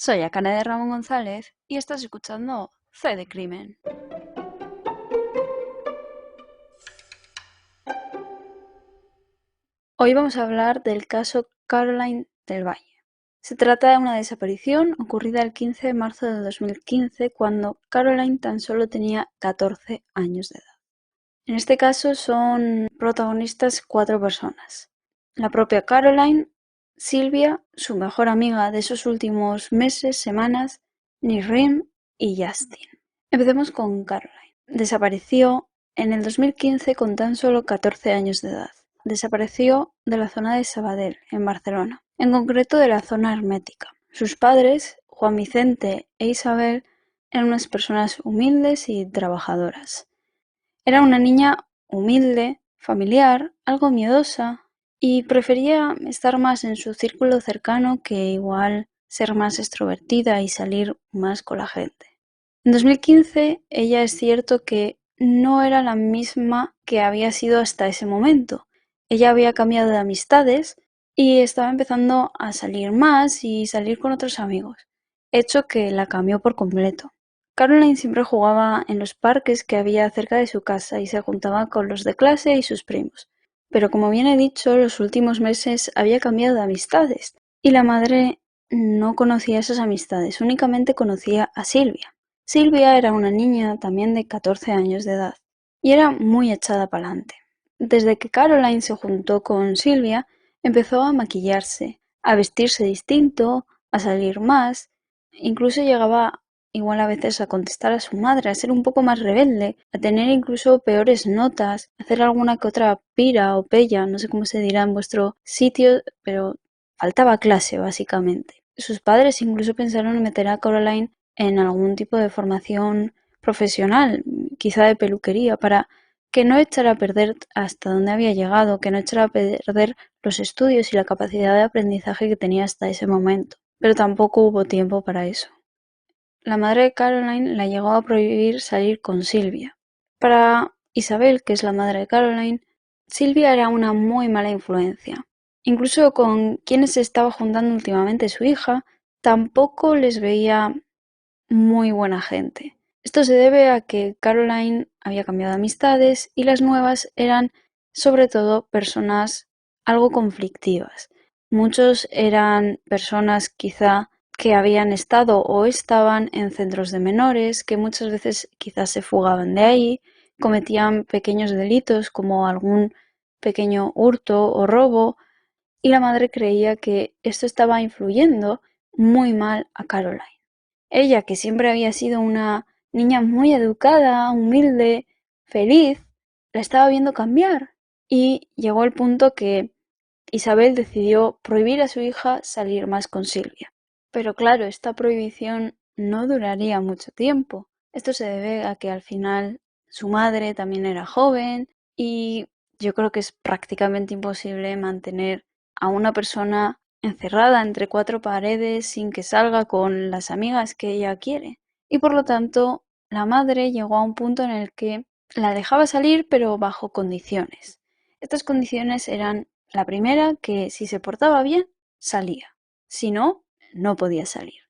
Soy Akane de Ramón González y estás escuchando C de Crimen. Hoy vamos a hablar del caso Caroline del Valle. Se trata de una desaparición ocurrida el 15 de marzo de 2015 cuando Caroline tan solo tenía 14 años de edad. En este caso son protagonistas 4 personas. La propia Caroline, Silvia, su mejor amiga de esos últimos meses, semanas, Nisrin y Justin. Empecemos con Caroline. Desapareció en el 2015 con tan solo 14 años de edad. Desapareció de la zona de Sabadell, en Barcelona, en concreto de la zona hermética. Sus padres, Juan Vicente e Isabel, eran unas personas humildes y trabajadoras. Era una niña humilde, familiar, algo miedosa y prefería estar más en su círculo cercano que igual ser más extrovertida y salir más con la gente. En 2015 ella es cierto que no era la misma que había sido hasta ese momento. Ella había cambiado de amistades y estaba empezando a salir más y salir con otros amigos, hecho que la cambió por completo. Caroline siempre jugaba en los parques que había cerca de su casa y se juntaba con los de clase y sus primos. Pero como bien he dicho, los últimos meses había cambiado de amistades y la madre no conocía esas amistades, únicamente conocía a Silvia. Silvia era una niña también de 14 años de edad y era muy echada para adelante. Desde que Caroline se juntó con Silvia, empezó a maquillarse, a vestirse distinto, a salir más, incluso llegaba igual a veces a contestar a su madre, a ser un poco más rebelde, a tener incluso peores notas, a hacer alguna que otra pira o pella, no sé cómo se dirá en vuestro sitio, pero faltaba clase básicamente. Sus padres incluso pensaron en meter a Caroline en algún tipo de formación profesional, quizá de peluquería, para que no echara a perder hasta donde había llegado, que no echara a perder los estudios y la capacidad de aprendizaje que tenía hasta ese momento. Pero tampoco hubo tiempo para eso. La madre de Caroline la llegó a prohibir salir con Silvia. Para Isabel, que es la madre de Caroline, Silvia era una muy mala influencia. Incluso con quienes se estaba juntando últimamente su hija, tampoco les veía muy buena gente. Esto se debe a que Caroline había cambiado de amistades y las nuevas eran sobre todo personas algo conflictivas. Muchos eran personas quizá que habían estado o estaban en centros de menores, que muchas veces quizás se fugaban de ahí, cometían pequeños delitos como algún pequeño hurto o robo, y la madre creía que esto estaba influyendo muy mal a Caroline. Ella, que siempre había sido una niña muy educada, humilde, feliz, la estaba viendo cambiar. Y llegó el punto que Isabel decidió prohibir a su hija salir más con Silvia. Pero claro, esta prohibición no duraría mucho tiempo. Esto se debe a que al final su madre también era joven y yo creo que es prácticamente imposible mantener a una persona encerrada entre 4 paredes sin que salga con las amigas que ella quiere. Y por lo tanto, la madre llegó a un punto en el que la dejaba salir pero bajo condiciones. Estas condiciones eran la primera, que si se portaba bien, salía. Si no, no podía salir.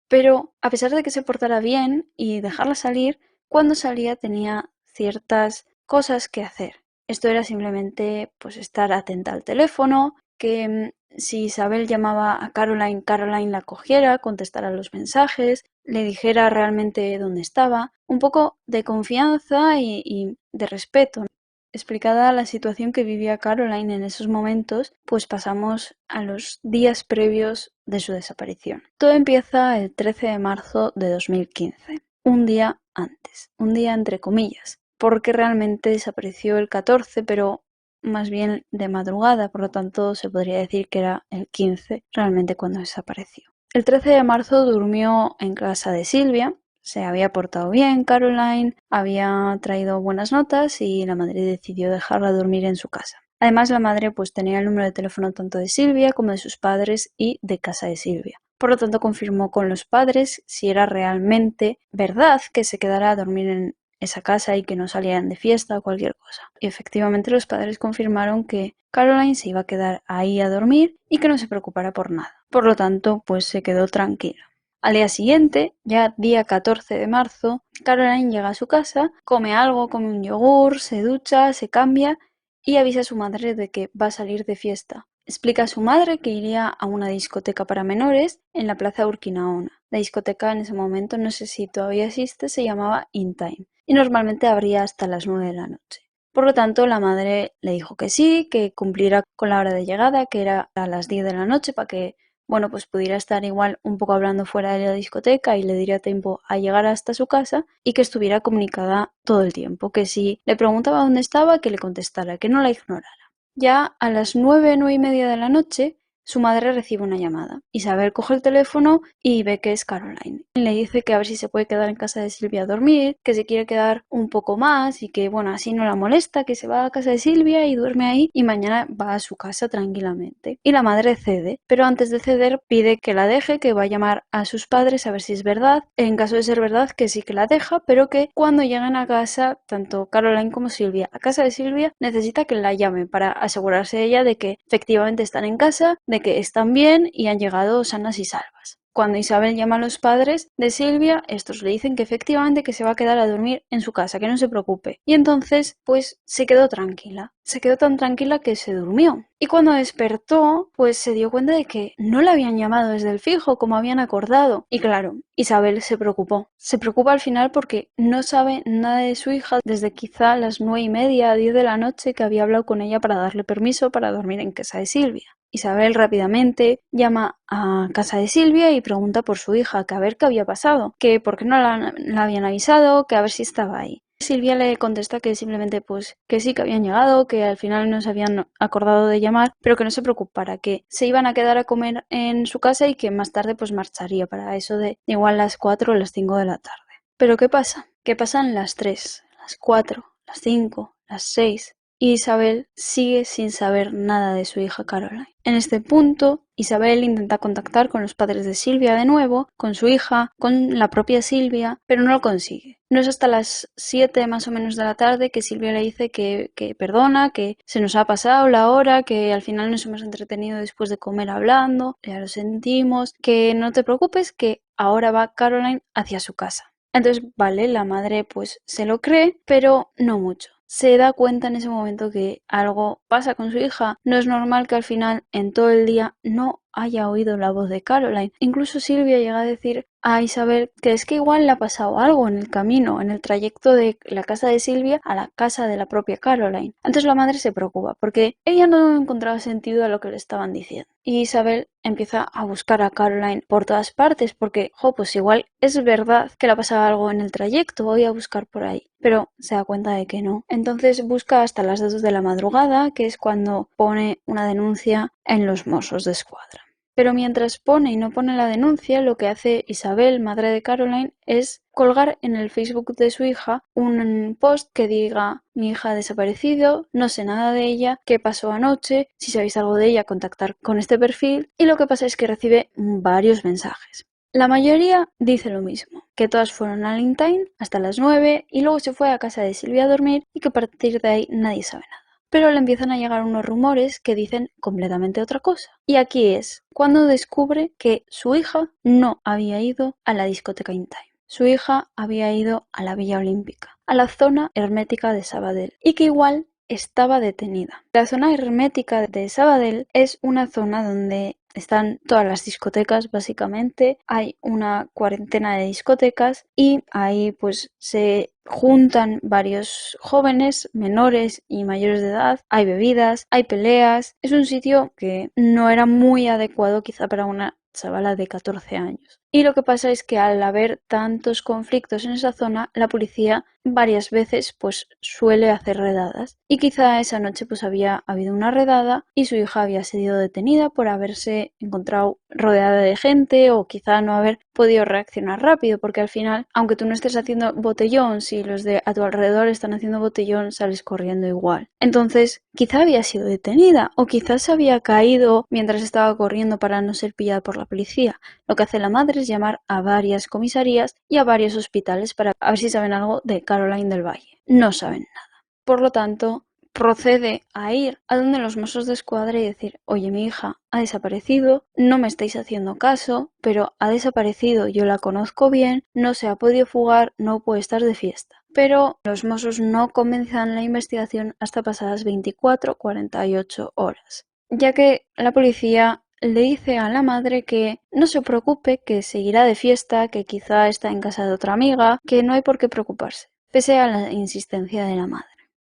Pero a pesar de que se portara bien y dejarla salir, cuando salía tenía ciertas cosas que hacer. Esto era simplemente pues estar atenta al teléfono, que si Isabel llamaba a Caroline, Caroline la cogiera, contestara los mensajes, le dijera realmente dónde estaba, un poco de confianza y de respeto. Explicada la situación que vivía Caroline en esos momentos, pues pasamos a los días previos de su desaparición. Todo empieza el 13 de marzo de 2015, un día antes, un día entre comillas, porque realmente desapareció el 14, pero más bien de madrugada, por lo tanto se podría decir que era el 15 realmente cuando desapareció. El 13 de marzo durmió en casa de Silvia. Se había portado bien Caroline, había traído buenas notas y la madre decidió dejarla dormir en su casa. Además, la madre pues tenía el número de teléfono tanto de Silvia como de sus padres y de casa de Silvia. Por lo tanto, confirmó con los padres si era realmente verdad que se quedara a dormir en esa casa y que no salieran de fiesta o cualquier cosa. Y efectivamente los padres confirmaron que Caroline se iba a quedar ahí a dormir y que no se preocupara por nada. Por lo tanto, pues se quedó tranquila. Al día siguiente, ya día 14 de marzo, Caroline llega a su casa, come algo, come un yogur, se ducha, se cambia y avisa a su madre de que va a salir de fiesta. Explica a su madre que iría a una discoteca para menores en la plaza Urquinaona. La discoteca en ese momento, no sé si todavía existe, se llamaba In Time y normalmente abría hasta las 9 de la noche. Por lo tanto, la madre le dijo que sí, que cumpliera con la hora de llegada, que era a las 10 de la noche, para que, bueno, pues pudiera estar igual un poco hablando fuera de la discoteca y le diera tiempo a llegar hasta su casa y que estuviera comunicada todo el tiempo, que si le preguntaba dónde estaba, que le contestara, que no la ignorara. Ya a las 9, 9:30 de la noche, su madre recibe una llamada. Isabel coge el teléfono y ve que es Caroline. Le dice que a ver si se puede quedar en casa de Silvia a dormir, que se quiere quedar un poco más y que, bueno, así no la molesta, que se va a casa de Silvia y duerme ahí y mañana va a su casa tranquilamente. Y la madre cede, pero antes de ceder pide que la deje, que va a llamar a sus padres a ver si es verdad. En caso de ser verdad, que sí que la deja, pero que cuando lleguen a casa, tanto Caroline como Silvia, a casa de Silvia, necesita que la llame para asegurarse ella de que efectivamente están en casa, de que están bien y han llegado sanas y salvas. Cuando Isabel llama a los padres de Silvia, estos le dicen que efectivamente que se va a quedar a dormir en su casa, que no se preocupe. Y entonces, pues se quedó tranquila. Se quedó tan tranquila que se durmió. Y cuando despertó, pues se dio cuenta de que no la habían llamado desde el fijo como habían acordado. Y claro, Isabel se preocupó. Se preocupa al final porque no sabe nada de su hija desde quizá las 9:30, 10 de la noche que había hablado con ella para darle permiso para dormir en casa de Silvia. Isabel rápidamente llama a casa de Silvia y pregunta por su hija, que a ver qué había pasado, que por qué no la habían avisado, que a ver si estaba ahí. Silvia le contesta que simplemente pues que sí que habían llegado, que al final no se habían acordado de llamar, pero que no se preocupara, que se iban a quedar a comer en su casa y que más tarde pues marcharía para eso de igual las 4 o las 5 de la tarde. Pero ¿qué pasa? Que pasan las 3, las 4, las 5, las 6 y Isabel sigue sin saber nada de su hija Caroline. En este punto, Isabel intenta contactar con los padres de Silvia de nuevo, con su hija, con la propia Silvia, pero no lo consigue. No es hasta las 7 más o menos de la tarde que Silvia le dice que perdona, que se nos ha pasado la hora, que al final nos hemos entretenido después de comer hablando, ya lo sentimos, que no te preocupes, que ahora va Caroline hacia su casa. Entonces, vale, la madre pues se lo cree, pero no mucho. Se da cuenta en ese momento que algo pasa con su hija. No es normal que al final en todo el día no haya oído la voz de Caroline. Incluso Silvia llega a decir a Isabel que es que igual le ha pasado algo en el camino, en el trayecto de la casa de Silvia a la casa de la propia Caroline. Entonces la madre se preocupa porque ella no encontraba sentido a lo que le estaban diciendo. Y Isabel empieza a buscar a Caroline por todas partes porque, pues igual es verdad que le ha pasado algo en el trayecto, voy a buscar por ahí. Pero se da cuenta de que no. Entonces busca hasta las 2 de la madrugada, que es cuando pone una denuncia en los Mossos de Escuadra. Pero mientras pone y no pone la denuncia, lo que hace Isabel, madre de Caroline, es colgar en el Facebook de su hija un post que diga: mi hija ha desaparecido, no sé nada de ella, qué pasó anoche, si sabéis algo de ella, contactar con este perfil. Y lo que pasa es que recibe varios mensajes. La mayoría dice lo mismo, que todas fueron al In Time hasta las 9 y luego se fue a casa de Silvia a dormir y que a partir de ahí nadie sabe nada. Pero le empiezan a llegar unos rumores que dicen completamente otra cosa. Y aquí es cuando descubre que su hija no había ido a la discoteca In Time. Su hija había ido a la Villa Olímpica, a la zona hermética de Sabadell, y que igual estaba detenida. La zona hermética de Sabadell es una zona donde están todas las discotecas, básicamente. Hay una cuarentena de discotecas y ahí pues se juntan varios jóvenes, menores y mayores de edad. Hay bebidas, hay peleas. Es un sitio que no era muy adecuado quizá para una chavala de 14 años. Y lo que pasa es que al haber tantos conflictos en esa zona, la policía varias veces pues suele hacer redadas. Y quizá esa noche pues había habido una redada y su hija había sido detenida por haberse encontrado rodeada de gente o quizá no haber podido reaccionar rápido, porque al final, aunque tú no estés haciendo botellón, si los de a tu alrededor están haciendo botellón, sales corriendo igual. Entonces, quizá había sido detenida o quizás había caído mientras estaba corriendo para no ser pillada por la policía. Lo que hace la madre es llamar a varias comisarías y a varios hospitales para ver si saben algo de Caroline del Valle. No saben nada. Por lo tanto, procede a ir a donde los Mossos d'Esquadra y decir: oye, mi hija ha desaparecido, no me estáis haciendo caso, pero ha desaparecido, yo la conozco bien, no se ha podido fugar, no puede estar de fiesta. Pero los Mossos no comienzan la investigación hasta pasadas 24-48 horas, ya que la policía le dice a la madre que no se preocupe, que seguirá de fiesta, que quizá está en casa de otra amiga, que no hay por qué preocuparse, pese a la insistencia de la madre.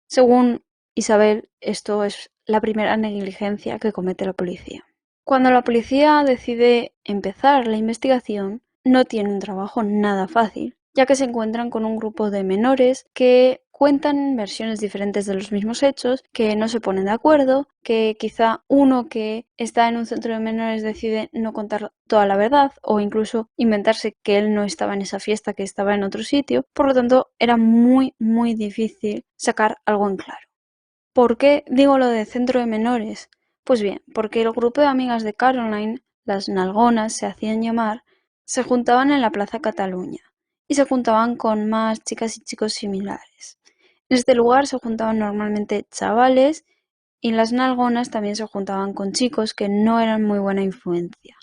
Según Isabel, esto es la primera negligencia que comete la policía. Cuando la policía decide empezar la investigación, no tiene un trabajo nada fácil, ya que se encuentran con un grupo de menores que cuentan versiones diferentes de los mismos hechos, que no se ponen de acuerdo, que quizá uno que está en un centro de menores decide no contar toda la verdad o incluso inventarse que él no estaba en esa fiesta, que estaba en otro sitio. Por lo tanto, era muy difícil sacar algo en claro. ¿Por qué digo lo de centro de menores? Pues bien, porque el grupo de amigas de Caroline, las Nalgonas se hacían llamar, se juntaban en la Plaza Cataluña y se juntaban con más chicas y chicos similares. En este lugar se juntaban normalmente chavales y las Nalgonas también se juntaban con chicos que no eran muy buena influencia.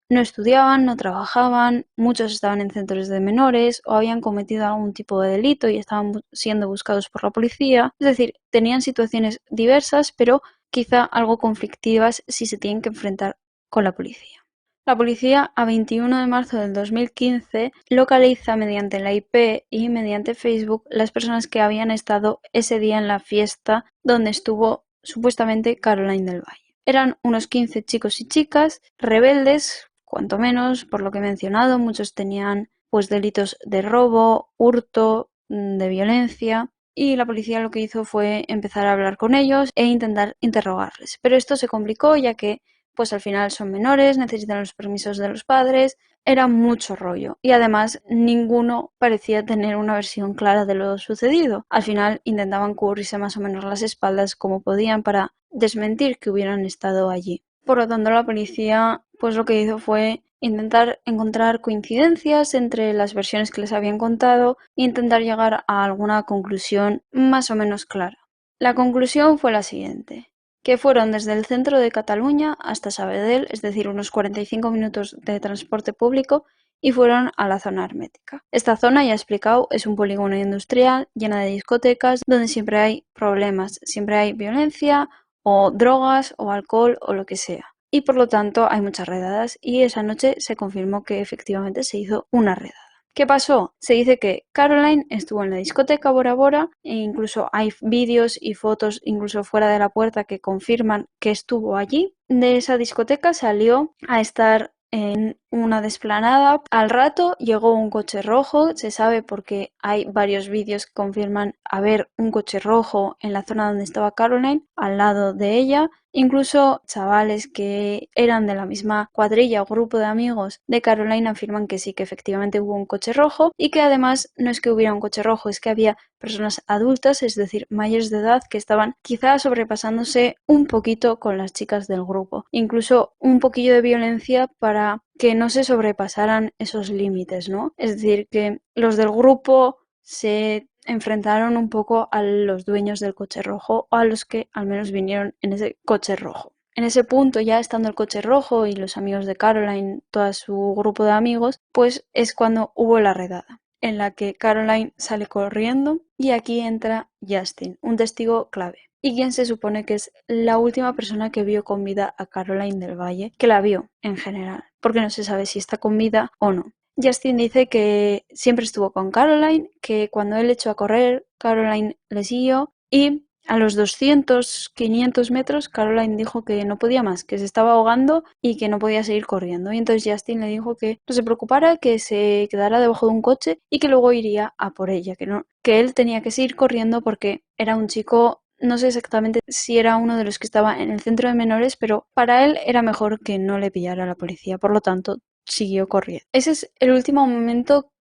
No estudiaban, no trabajaban, muchos estaban en centros de menores o habían cometido algún tipo de delito y estaban siendo buscados por la policía. Es decir, tenían situaciones diversas, pero quizá algo conflictivas si se tienen que enfrentar con la policía. La policía, a 21 de marzo del 2015, localiza mediante la IP y mediante Facebook las personas que habían estado ese día en la fiesta donde estuvo supuestamente Caroline del Valle. Eran unos 15 chicos y chicas rebeldes, cuanto menos, por lo que he mencionado. Muchos tenían pues delitos de robo, hurto, de violencia, y la policía lo que hizo fue empezar a hablar con ellos e intentar interrogarles. Pero esto se complicó ya que pues al final son menores, necesitan los permisos de los padres, era mucho rollo y además ninguno parecía tener una versión clara de lo sucedido. Al final intentaban cubrirse más o menos las espaldas como podían para desmentir que hubieran estado allí. Por lo tanto, la policía pues lo que hizo fue intentar encontrar coincidencias entre las versiones que les habían contado e intentar llegar a alguna conclusión más o menos clara. La conclusión fue la siguiente: que fueron desde el centro de Cataluña hasta Sabadell, es decir, unos 45 minutos de transporte público, y fueron a la zona hermética. Esta zona, ya he explicado, es un polígono industrial llena de discotecas donde siempre hay problemas, siempre hay violencia o drogas o alcohol o lo que sea. Y por lo tanto hay muchas redadas y esa noche se confirmó que efectivamente se hizo una redada. ¿Qué pasó? Se dice que Caroline estuvo en la discoteca Bora Bora e incluso hay vídeos y fotos incluso fuera de la puerta que confirman que estuvo allí. De esa discoteca salió a estar en una desplanada. Al rato llegó un coche rojo, se sabe porque hay varios vídeos que confirman haber un coche rojo en la zona donde estaba Caroline, al lado de ella. Incluso chavales que eran de la misma cuadrilla o grupo de amigos de Caroline afirman que sí, que efectivamente hubo un coche rojo y que además no es que hubiera un coche rojo, es que había personas adultas, es decir, mayores de edad, que estaban quizás sobrepasándose un poquito con las chicas del grupo. Incluso un poquillo de violencia para que no se sobrepasaran esos límites, ¿no? Es decir, que los del grupo se enfrentaron un poco a los dueños del coche rojo o a los que al menos vinieron en ese coche rojo. En ese punto, ya estando el coche rojo y los amigos de Caroline, todo su grupo de amigos, pues es cuando hubo la redada, en la que Caroline sale corriendo y aquí entra Justin, un testigo clave, y quien se supone que es la última persona que vio con vida a Caroline del Valle, que la vio en general, porque no se sabe si está con vida o no. Justin dice que siempre estuvo con Caroline, que cuando él echó a correr, Caroline le siguió y a los 200-500 metros Caroline dijo que no podía más, que se estaba ahogando y que no podía seguir corriendo. Y entonces Justin le dijo que no se preocupara, que se quedara debajo de un coche y que luego iría a por ella, que él tenía que seguir corriendo porque era un chico. No sé exactamente si era uno de los que estaba en el centro de menores, pero para él era mejor que no le pillara la policía. Por lo tanto, siguió corriendo. Ese es el último momento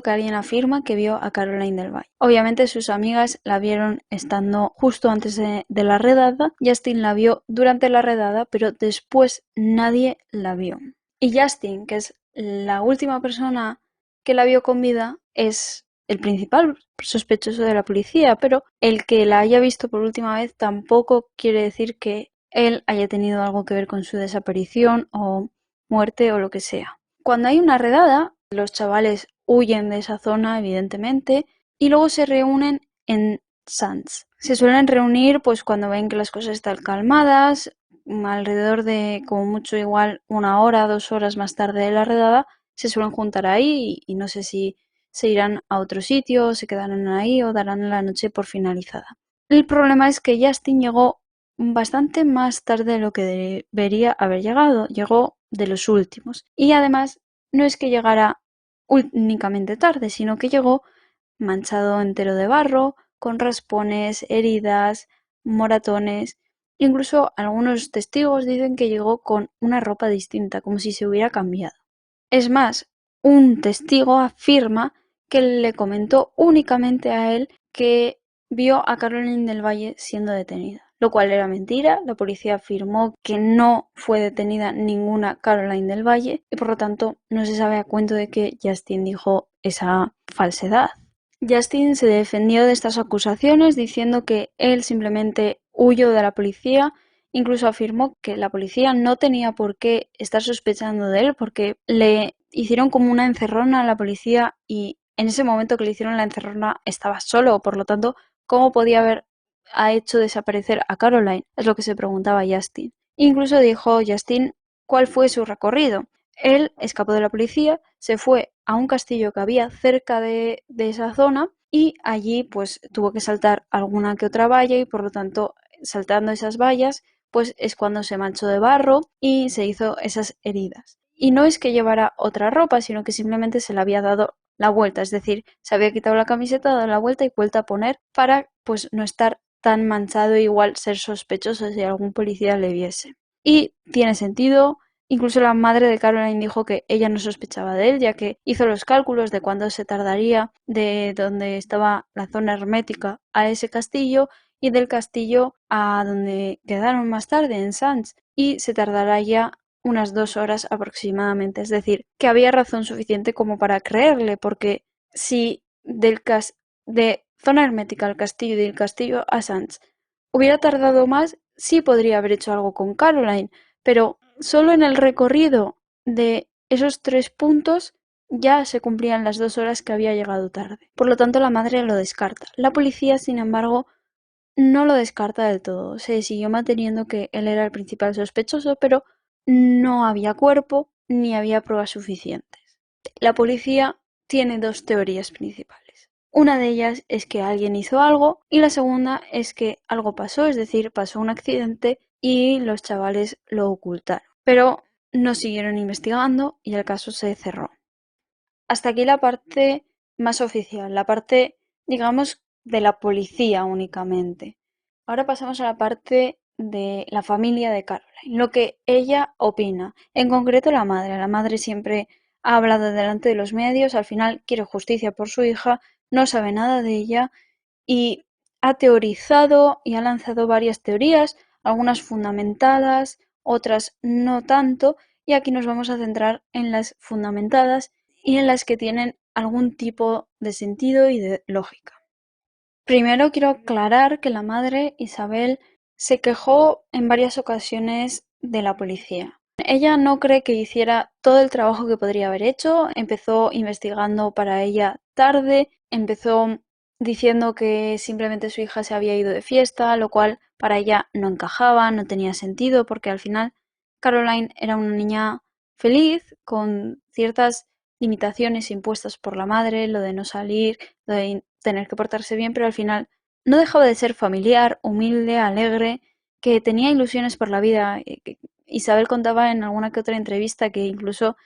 que alguien afirma que vio a Caroline del Valle. Obviamente sus amigas la vieron estando justo antes de la redada. Justin la vio durante la redada, pero después nadie la vio. Y Justin, que es la última persona que la vio con vida, es el principal sospechoso de la policía, pero el que la haya visto por última vez tampoco quiere decir que él haya tenido algo que ver con su desaparición o muerte o lo que sea. Cuando hay una redada, los chavales huyen de esa zona, evidentemente, y luego se reúnen en Sands. Se suelen reunir pues cuando ven que las cosas están calmadas, alrededor de como mucho igual 1 hora, 2 horas más tarde de la redada, se suelen juntar ahí y no sé si se irán a otro sitio, se quedarán ahí o darán la noche por finalizada. El problema es que Justin llegó bastante más tarde de lo que debería haber llegado, llegó de los últimos. Y además no es que llegara únicamente tarde, sino que llegó manchado entero de barro, con raspones, heridas, moratones. Incluso algunos testigos dicen que llegó con una ropa distinta, como si se hubiera cambiado. Es más, un testigo afirma que le comentó únicamente a él que vio a Caroline del Valle siendo detenida, lo cual era mentira. La policía afirmó que no fue detenida ninguna Caroline del Valle y por lo tanto no se sabe a cuento de que Justin dijo esa falsedad. Justin se defendió de estas acusaciones diciendo que él simplemente huyó de la policía. Incluso afirmó que la policía no tenía por qué estar sospechando de él porque le hicieron como una encerrona a la policía y en ese momento que le hicieron la encerrona estaba solo, por lo tanto, ¿cómo podía haber hecho desaparecer a Caroline? Es lo que se preguntaba Justin. Incluso dijo Justin cuál fue su recorrido. Él escapó de la policía, se fue a un castillo que había cerca de esa zona y allí pues tuvo que saltar alguna que otra valla y por lo tanto saltando esas vallas pues es cuando se manchó de barro y se hizo esas heridas. Y no es que llevara otra ropa, sino que simplemente se le había dado la vuelta, es decir, se había quitado la camiseta, dado la vuelta y vuelta a poner para pues no estar tan manchado e igual ser sospechoso si algún policía le viese. Y tiene sentido. Incluso la madre de Caroline dijo que ella no sospechaba de él, ya que hizo los cálculos de cuándo se tardaría de donde estaba la zona hermética a ese castillo y del castillo a donde quedaron más tarde, en Sands, y se tardará ya unas 2 horas aproximadamente. Es decir, que había razón suficiente como para creerle, porque si de zona hermética al castillo y del castillo a Sands hubiera tardado más, sí podría haber hecho algo con Caroline, pero solo en el recorrido de esos 3 puntos ya se cumplían las 2 horas que había llegado tarde. Por lo tanto, la madre lo descarta. La policía, sin embargo, no lo descarta del todo. Se siguió manteniendo que él era el principal sospechoso, pero no había cuerpo ni había pruebas suficientes. La policía tiene 2 teorías principales. Una de ellas es que alguien hizo algo y la segunda es que algo pasó, es decir, pasó un accidente y los chavales lo ocultaron. Pero no siguieron investigando y el caso se cerró. Hasta aquí la parte más oficial, la parte, digamos, de la policía únicamente. Ahora pasamos a la parte de la familia de Caroline, lo que ella opina. En concreto la madre. La madre siempre ha hablado delante de los medios, al final quiere justicia por su hija, no sabe nada de ella y ha teorizado y ha lanzado varias teorías, algunas fundamentadas, otras no tanto, y aquí nos vamos a centrar en las fundamentadas y en las que tienen algún tipo de sentido y de lógica. Primero quiero aclarar que la madre, Isabel, se quejó en varias ocasiones de la policía. Ella no cree que hiciera todo el trabajo que podría haber hecho, empezó investigando para ella tarde, empezó diciendo que simplemente su hija se había ido de fiesta, lo cual para ella no encajaba, no tenía sentido, porque al final Caroline era una niña feliz, con ciertas limitaciones impuestas por la madre, lo de no salir, lo de tener que portarse bien, pero al final no dejaba de ser familiar, humilde, alegre, que tenía ilusiones por la vida. Isabel contaba en alguna que otra entrevista que incluso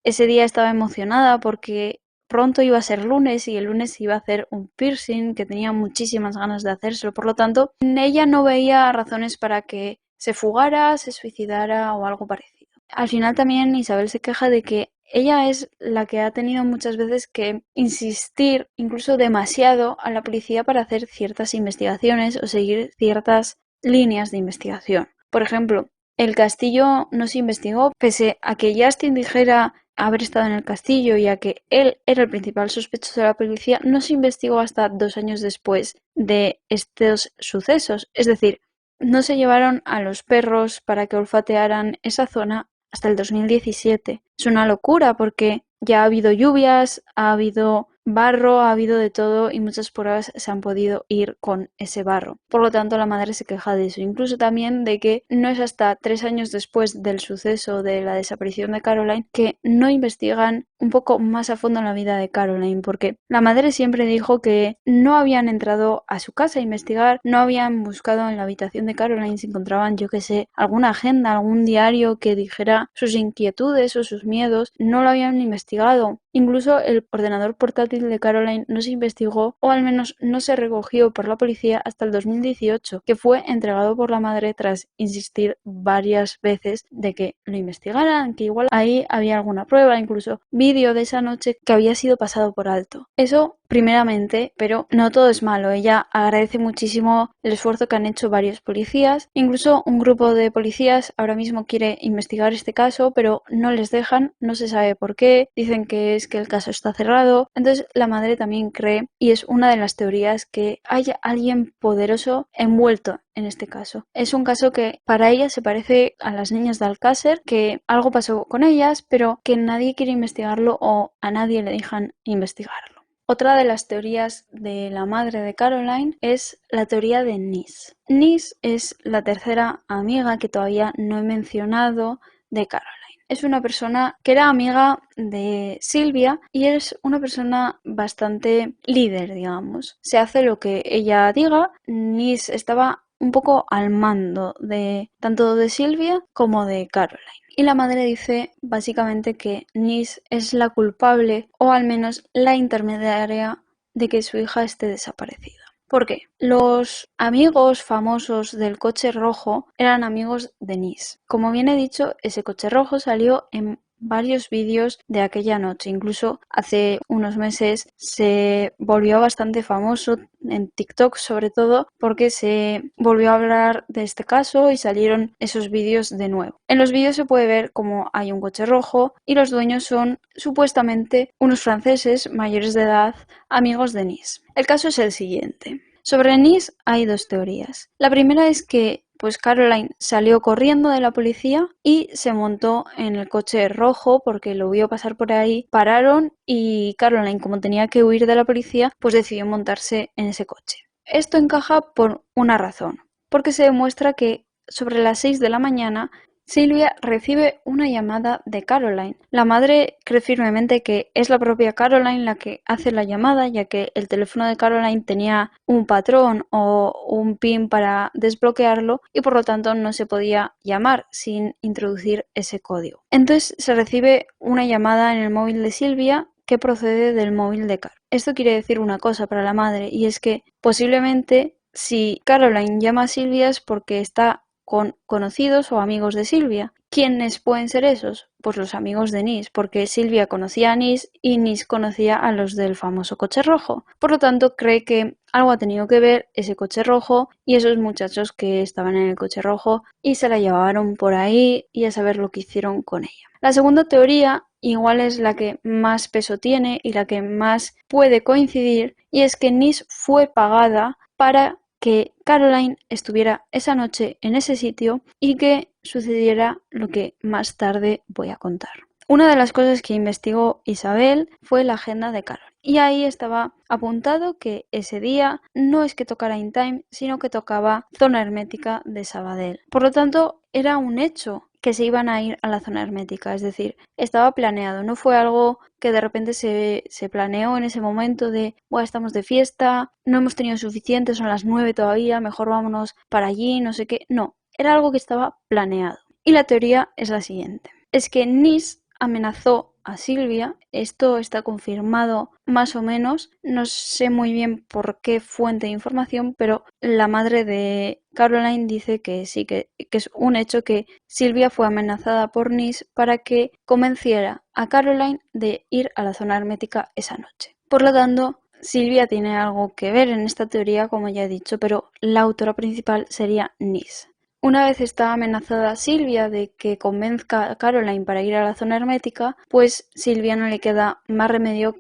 ese día estaba emocionada porque pronto iba a ser lunes y el lunes iba a hacer un piercing, que tenía muchísimas ganas de hacérselo. Por lo tanto, ella no veía razones para que se fugara, se suicidara o algo parecido. Al final también Isabel se queja de que ella es la que ha tenido muchas veces que insistir, incluso demasiado, a la policía para hacer ciertas investigaciones o seguir ciertas líneas de investigación. Por ejemplo, el castillo no se investigó, pese a que Justin dijera haber estado en el castillo, ya que él era el principal sospechoso de la policía, no se investigó hasta 2 años después de estos sucesos. Es decir, no se llevaron a los perros para que olfatearan esa zona hasta el 2017. Es una locura porque ya ha habido lluvias, ha habido barro, ha habido de todo y muchas pruebas se han podido ir con ese barro. Por lo tanto, la madre se queja de eso. Incluso también de que no es hasta 3 años después del suceso de la desaparición de Caroline que no investigan un poco más a fondo en la vida de Caroline, porque la madre siempre dijo que no habían entrado a su casa a investigar, no habían buscado en la habitación de Caroline si encontraban, yo que sé, alguna agenda, algún diario que dijera sus inquietudes o sus miedos, no lo habían investigado. Incluso el ordenador portátil de Caroline no se investigó, o al menos no se recogió por la policía hasta el 2018, que fue entregado por la madre tras insistir varias veces de que lo investigaran, que igual ahí había alguna prueba, incluso vídeo de esa noche que había sido pasado por alto. Eso primeramente, pero no todo es malo. Ella agradece muchísimo el esfuerzo que han hecho varios policías. Incluso un grupo de policías ahora mismo quiere investigar este caso, pero no les dejan, no se sabe por qué. Dicen que es que el caso está cerrado. Entonces la madre también cree, y es una de las teorías, que hay alguien poderoso envuelto en este caso. Es un caso que para ella se parece a las niñas de Alcácer, que algo pasó con ellas, pero que nadie quiere investigarlo o a nadie le dejan investigarlo. Otra de las teorías de la madre de Caroline es la teoría de Nis. Nis es la tercera amiga que todavía no he mencionado de Caroline. Es una persona que era amiga de Sylvia y es una persona bastante líder, digamos. Se hace lo que ella diga. Nis estaba un poco al mando de tanto de Sylvia como de Caroline. Y la madre dice básicamente que Nis es la culpable o al menos la intermediaria de que su hija esté desaparecida. ¿Por qué? Los amigos famosos del coche rojo eran amigos de Nis. Como bien he dicho, ese coche rojo salió en varios vídeos de aquella noche. Incluso hace unos meses se volvió bastante famoso en TikTok, sobre todo porque se volvió a hablar de este caso y salieron esos vídeos de nuevo. En los vídeos se puede ver cómo hay un coche rojo y los dueños son supuestamente unos franceses mayores de edad, amigos de Nis. El caso es el siguiente. Sobre Nis hay dos teorías. La primera es que Caroline salió corriendo de la policía y se montó en el coche rojo porque lo vio pasar por ahí, pararon y Caroline, como tenía que huir de la policía, decidió montarse en ese coche. Esto encaja por una razón, porque se demuestra que sobre las 6 de la mañana Sylvia recibe una llamada de Caroline. La madre cree firmemente que es la propia Caroline la que hace la llamada, ya que el teléfono de Caroline tenía un patrón o un PIN para desbloquearlo y por lo tanto no se podía llamar sin introducir ese código. Entonces se recibe una llamada en el móvil de Sylvia que procede del móvil de Carol. Esto quiere decir una cosa para la madre, y es que posiblemente si Caroline llama a Sylvia es porque está con conocidos o amigos de Sylvia. ¿Quiénes pueden ser esos? Pues los amigos de Nis, porque Sylvia conocía a Nis y Nis conocía a los del famoso coche rojo. Por lo tanto, cree que algo ha tenido que ver ese coche rojo y esos muchachos que estaban en el coche rojo y se la llevaron por ahí y a saber lo que hicieron con ella. La segunda teoría igual es la que más peso tiene y la que más puede coincidir, y es que Nis fue pagada para que Caroline estuviera esa noche en ese sitio y que sucediera lo que más tarde voy a contar. Una de las cosas que investigó Isabel fue la agenda de Caroline, y ahí estaba apuntado que ese día no es que tocara In Time, sino que tocaba Zona Hermética de Sabadell. Por lo tanto, era un hecho que se iban a ir a la zona hermética, es decir, estaba planeado, no fue algo que de repente se planeó en ese momento de, estamos de fiesta, no hemos tenido suficiente, son las 9 todavía, mejor vámonos para allí, no sé qué. No, era algo que estaba planeado. Y la teoría es la siguiente, es que Nis amenazó a Sylvia, esto está confirmado más o menos, no sé muy bien por qué fuente de información, pero la madre de Caroline dice que sí, que es un hecho que Sylvia fue amenazada por Nis para que convenciera a Caroline de ir a la zona hermética esa noche. Por lo tanto, Sylvia tiene algo que ver en esta teoría, como ya he dicho, pero la autora principal sería Nis. Una vez está amenazada Sylvia de que convenzca a Caroline para ir a la zona hermética, pues Sylvia no le queda más remedio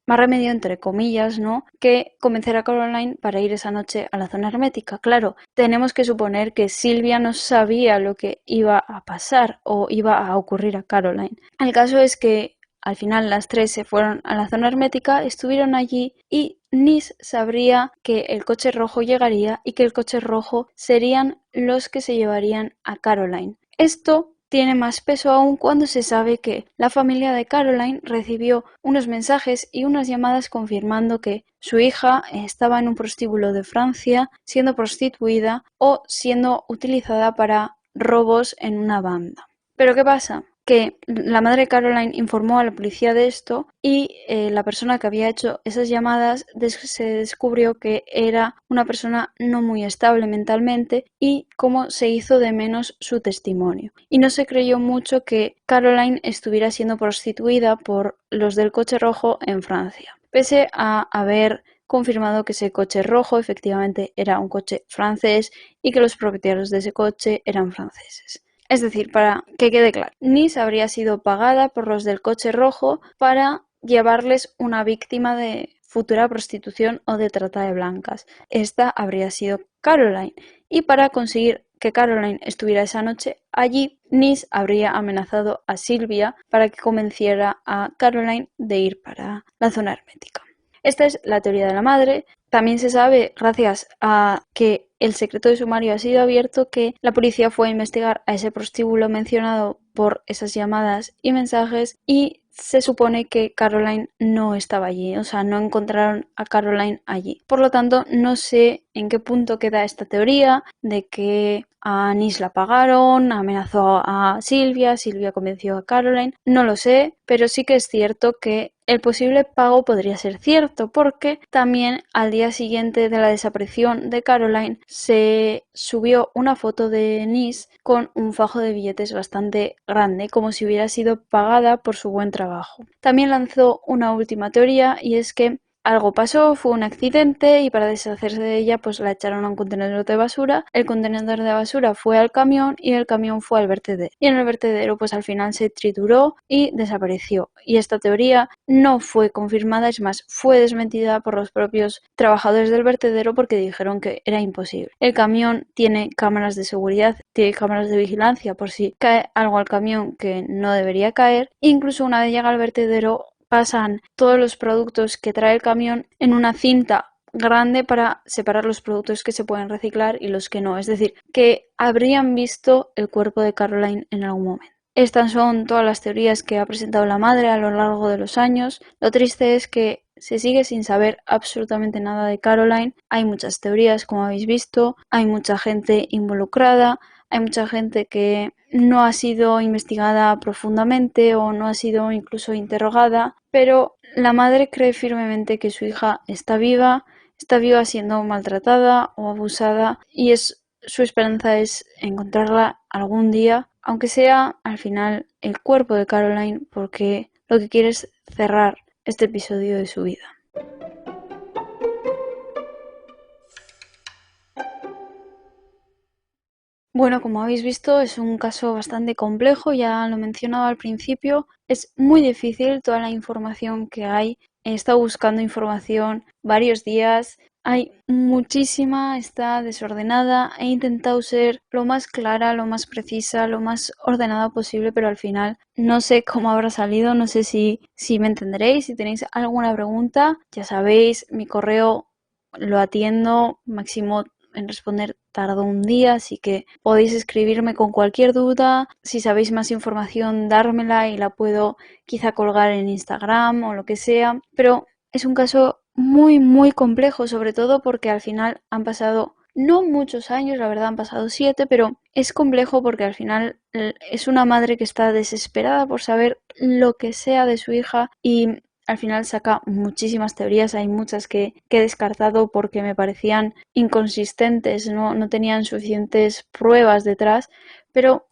entre comillas, ¿no?, que convencer a Caroline para ir esa noche a la zona hermética. Claro, tenemos que suponer que Sylvia no sabía lo que iba a pasar o iba a ocurrir a Caroline. El caso es que al final las tres se fueron a la zona hermética, estuvieron allí y Nis sabría que el coche rojo llegaría y que el coche rojo serían los que se llevarían a Caroline. Esto tiene más peso aún cuando se sabe que la familia de Caroline recibió unos mensajes y unas llamadas confirmando que su hija estaba en un prostíbulo de Francia siendo prostituida o siendo utilizada para robos en una banda. ¿Pero qué pasa? Que la madre de Caroline informó a la policía de esto y la persona que había hecho esas llamadas se descubrió que era una persona no muy estable mentalmente y cómo se hizo de menos su testimonio. Y no se creyó mucho que Caroline estuviera siendo prostituida por los del coche rojo en Francia, pese a haber confirmado que ese coche rojo efectivamente era un coche francés y que los propietarios de ese coche eran franceses. Es decir, para que quede claro, Nis habría sido pagada por los del coche rojo para llevarles una víctima de futura prostitución o de trata de blancas. Esta habría sido Caroline. Y para conseguir que Caroline estuviera esa noche allí, Nis habría amenazado a Sylvia para que convenciera a Caroline de ir para la zona hermética. Esta es la teoría de la madre. También se sabe, gracias a que el secreto de sumario ha sido abierto, que la policía fue a investigar a ese prostíbulo mencionado por esas llamadas y mensajes y se supone que Caroline no estaba allí, o sea, no encontraron a Caroline allí. Por lo tanto, no sé en qué punto queda esta teoría de que a Nis la pagaron, amenazó a Sylvia convenció a Caroline, no lo sé, pero sí que es cierto que el posible pago podría ser cierto, porque también al día siguiente de la desaparición de Caroline se subió una foto de Nis con un fajo de billetes bastante grande, como si hubiera sido pagada por su buen trabajo. También lanzó una última teoría y es que algo pasó, fue un accidente y para deshacerse de ella pues la echaron a un contenedor de basura, el contenedor de basura fue al camión y el camión fue al vertedero. Y en el vertedero pues al final se trituró y desapareció. Y esta teoría no fue confirmada, es más, fue desmentida por los propios trabajadores del vertedero porque dijeron que era imposible. El camión tiene cámaras de seguridad, tiene cámaras de vigilancia por si cae algo al camión que no debería caer. Incluso una vez llega al vertedero pasan todos los productos que trae el camión en una cinta grande para separar los productos que se pueden reciclar y los que no. Es decir, que habrían visto el cuerpo de Caroline en algún momento. Estas son todas las teorías que ha presentado la madre a lo largo de los años. Lo triste es que se sigue sin saber absolutamente nada de Caroline. Hay muchas teorías, como habéis visto, hay mucha gente involucrada, hay mucha gente que no ha sido investigada profundamente o no ha sido incluso interrogada, pero la madre cree firmemente que su hija está viva siendo maltratada o abusada y su esperanza es encontrarla algún día, aunque sea al final el cuerpo de Caroline, porque lo que quiere es cerrar este episodio de su vida. Bueno, como habéis visto, es un caso bastante complejo, ya lo mencionaba al principio. Es muy difícil toda la información que hay. He estado buscando información varios días. Hay muchísima, está desordenada. He intentado ser lo más clara, lo más precisa, lo más ordenada posible, pero al final no sé cómo habrá salido. No sé si me entenderéis. Si tenéis alguna pregunta, ya sabéis, mi correo lo atiendo máximo en responder tardo un día, así que podéis escribirme con cualquier duda. Si sabéis más información, dármela y la puedo quizá colgar en Instagram o lo que sea. Pero es un caso muy, muy complejo, sobre todo porque al final han pasado no muchos años, la verdad han pasado 7, pero es complejo porque al final es una madre que está desesperada por saber lo que sea de su hija y al final saca muchísimas teorías, hay muchas que he descartado porque me parecían inconsistentes, no tenían suficientes pruebas detrás, pero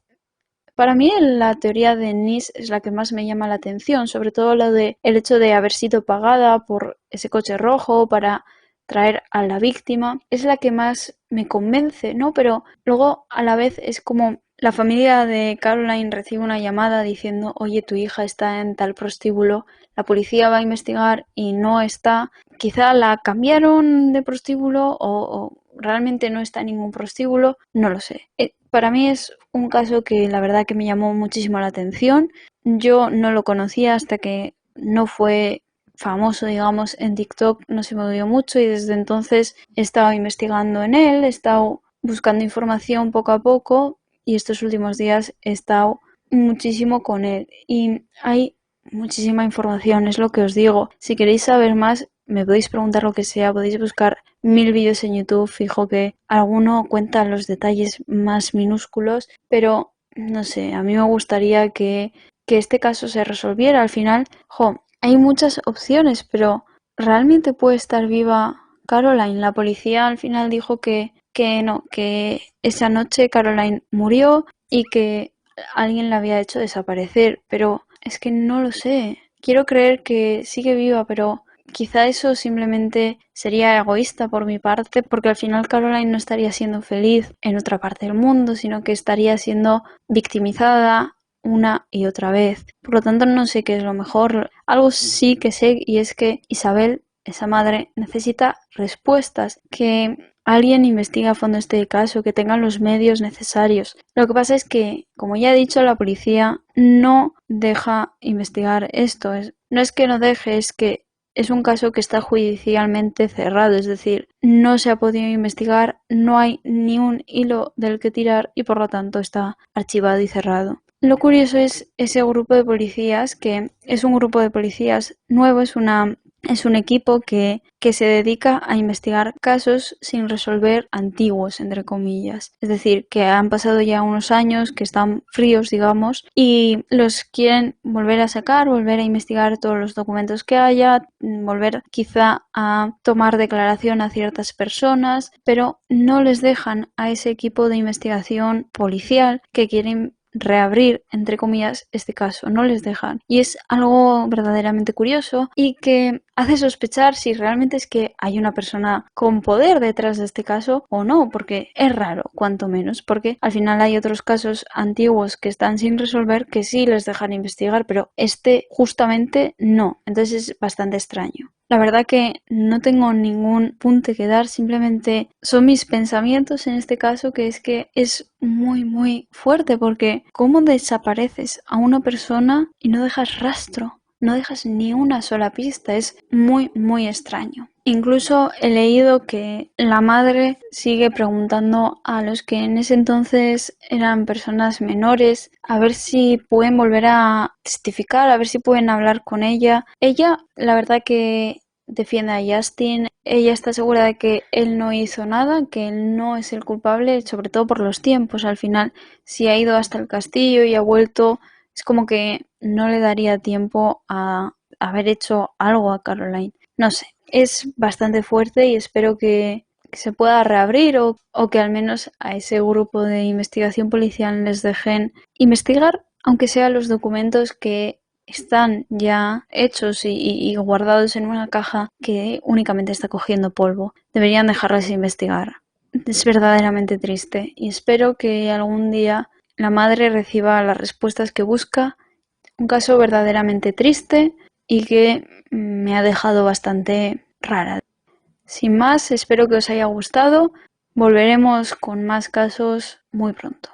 para mí la teoría de Nis es la que más me llama la atención, sobre todo el hecho de haber sido pagada por ese coche rojo para traer a la víctima, es la que más me convence, ¿no? Pero luego a la vez es como la familia de Caroline recibe una llamada diciendo, oye, tu hija está en tal prostíbulo, la policía va a investigar y no está. Quizá la cambiaron de prostíbulo o realmente no está en ningún prostíbulo, no lo sé. Para mí es un caso que la verdad que me llamó muchísimo la atención. Yo no lo conocía hasta que no fue famoso, digamos, en TikTok, no se me vio mucho y desde entonces he estado investigando en él, he estado buscando información poco a poco y estos últimos días he estado muchísimo con él y hay muchísima información, es lo que os digo. Si queréis saber más, me podéis preguntar lo que sea, podéis buscar 1000 vídeos en YouTube, fijo que alguno cuenta los detalles más minúsculos, pero no sé, a mí me gustaría que este caso se resolviera. Al final, hay muchas opciones, pero ¿realmente puede estar viva Caroline? La policía al final dijo que no, que esa noche Caroline murió y que alguien la había hecho desaparecer, pero es que no lo sé. Quiero creer que sigue viva, pero quizá eso simplemente sería egoísta por mi parte, porque al final Caroline no estaría siendo feliz en otra parte del mundo, sino que estaría siendo victimizada una y otra vez. Por lo tanto, no sé qué es lo mejor. Algo sí que sé y es que Isabel, esa madre, necesita respuestas, que alguien investigue a fondo este caso, que tengan los medios necesarios. Lo que pasa es que, como ya he dicho, la policía no deja investigar esto. No es que no deje, es que es un caso que está judicialmente cerrado, es decir, no se ha podido investigar, no hay ni un hilo del que tirar y por lo tanto está archivado y cerrado. Lo curioso es ese grupo de policías, que es un grupo de policías nuevo, es un equipo que se dedica a investigar casos sin resolver antiguos, entre comillas. Es decir, que han pasado ya unos años, que están fríos, digamos, y los quieren volver a sacar, volver a investigar todos los documentos que haya, volver quizá a tomar declaración a ciertas personas, pero no les dejan a ese equipo de investigación policial que quieren reabrir, entre comillas, este caso, no les dejan. Y es algo verdaderamente curioso y que hace sospechar si realmente es que hay una persona con poder detrás de este caso o no, porque es raro, cuanto menos, porque al final hay otros casos antiguos que están sin resolver que sí les dejan investigar, pero este justamente no. Entonces es bastante extraño. La verdad que no tengo ningún punto que dar, simplemente son mis pensamientos en este caso, que es muy muy fuerte, porque ¿cómo desapareces a una persona y no dejas rastro? No dejas ni una sola pista, es muy muy extraño. Incluso he leído que la madre sigue preguntando a los que en ese entonces eran personas menores a ver si pueden volver a testificar, a ver si pueden hablar con ella. Ella, la verdad que defiende a Justin, ella está segura de que él no hizo nada, que él no es el culpable, sobre todo por los tiempos. Al final, si ha ido hasta el castillo y ha vuelto, es como que no le daría tiempo a haber hecho algo a Caroline. No sé, es bastante fuerte y espero que se pueda reabrir o que al menos a ese grupo de investigación policial les dejen investigar, aunque sea los documentos que están ya hechos y guardados en una caja que únicamente está cogiendo polvo. Deberían dejarles investigar. Es verdaderamente triste y espero que algún día la madre reciba las respuestas que busca. Un caso verdaderamente triste y que me ha dejado bastante rara. Sin más, espero que os haya gustado. Volveremos con más casos muy pronto.